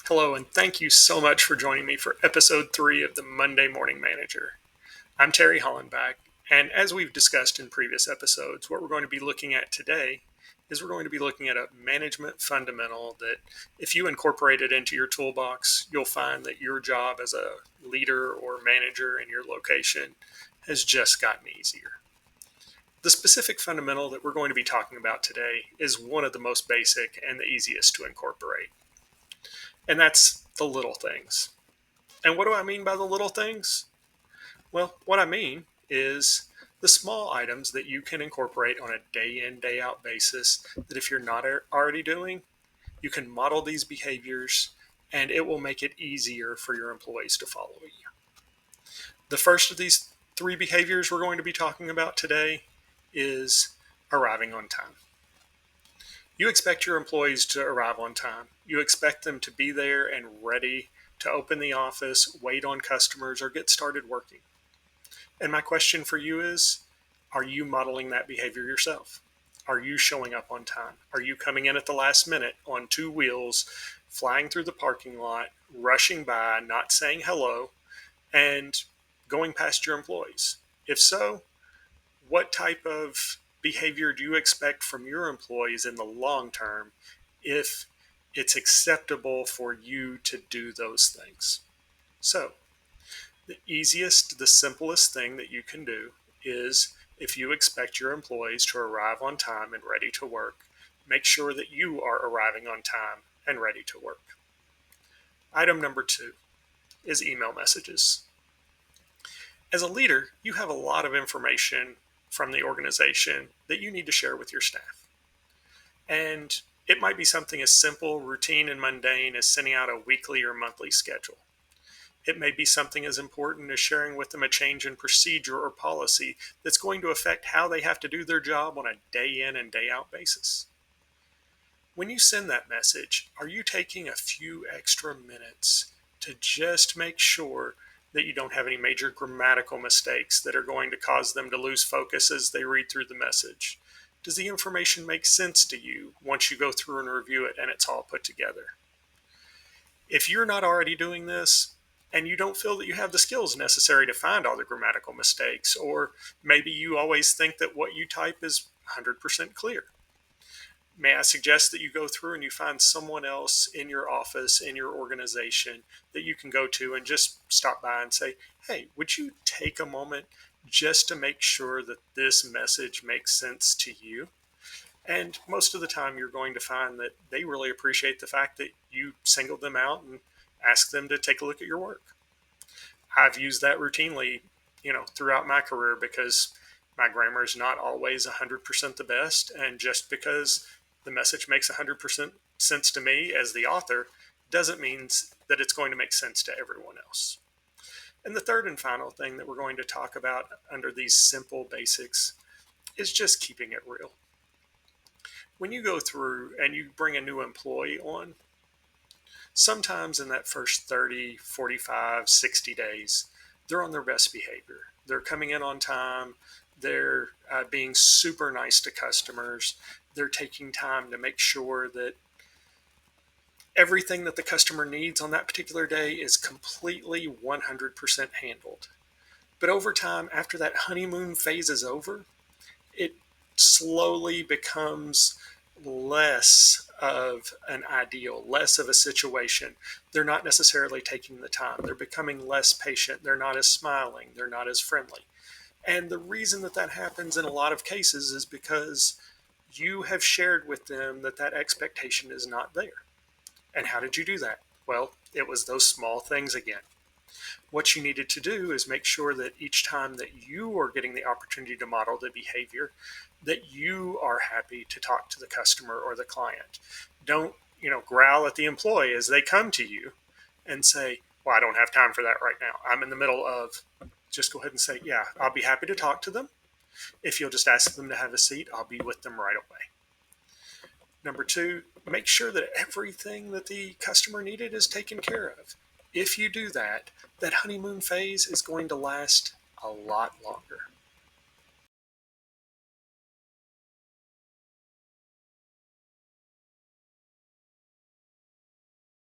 Hello, and thank you so much for joining me for episode 3 of the Monday Morning Manager. I'm Terry Hollenbach, and as we've discussed in previous episodes, what we're going to be looking at today is we're going to be looking at a management fundamental that if you incorporate it into your toolbox, you'll find that your job as a leader or manager in your location has just gotten easier. The specific fundamental that we're going to be talking about today is one of the most basic and the easiest to incorporate, and that's the little things. And what do I mean by the little things? Well, what I mean is the small items that you can incorporate on a day in, day out basis that if you're not already doing, you can model these behaviors and it will make it easier for your employees to follow you. The first of these three behaviors we're going to be talking about today is arriving on time. You expect your employees to arrive on time. You expect them to be there and ready to open the office, wait on customers, or get started working. And my question for you is, are you modeling that behavior yourself? Are you showing up on time? Are you coming in at the last minute on two wheels, flying through the parking lot, rushing by, not saying hello, and going past your employees? If so, what type of behavior do you expect from your employees in the long term if it's acceptable for you to do those things? So, the easiest, the simplest thing that you can do is if you expect your employees to arrive on time and ready to work, make sure that you are arriving on time and ready to work. Item number 2 is email messages. As a leader, you have a lot of information from the organization that you need to share with your staff. And it might be something as simple, routine, and mundane as sending out a weekly or monthly schedule. It may be something as important as sharing with them a change in procedure or policy that's going to affect how they have to do their job on a day in and day out basis. When you send that message, are you taking a few extra minutes to just make sure that you don't have any major grammatical mistakes that are going to cause them to lose focus as they read through the message? Does the information make sense to you once you go through and review it and it's all put together? If you're not already doing this, and you don't feel that you have the skills necessary to find all the grammatical mistakes, or maybe you always think that what you type is 100% clear, may I suggest that you go through and you find someone else in your office, in your organization, that you can go to and just stop by and say, hey, would you take a moment just to make sure that this message makes sense to you? And most of the time, you're going to find that they really appreciate the fact that you singled them out and asked them to take a look at your work. I've used that routinely, throughout my career because my grammar is not always 100% the best. And just because the message makes 100% sense to me as the author doesn't mean that it's going to make sense to everyone else. And the third and final thing that we're going to talk about under these simple basics is just keeping it real. When you go through and you bring a new employee on, sometimes in that first 30, 45, 60 days, they're on their best behavior. They're coming in on time. They're being super nice to customers. They're taking time to make sure that everything that the customer needs on that particular day is completely 100% handled. But over time, after that honeymoon phase is over, it slowly becomes less of an ideal, less of a situation. They're not necessarily taking the time. They're becoming less patient. They're not as smiling. They're not as friendly. And the reason that that happens in a lot of cases is because you have shared with them that that expectation is not there. And how did you do that? Well, it was those small things again. What you needed to do is make sure that each time that you are getting the opportunity to model the behavior, that you are happy to talk to the customer or the client. Don't, growl at the employee as they come to you and say, well, I don't have time for that right now. I'm in the middle of, just go ahead and say, yeah, I'll be happy to talk to them. If you'll just ask them to have a seat, I'll be with them right away. Number 2, make sure that everything that the customer needed is taken care of. If you do that, that honeymoon phase is going to last a lot longer.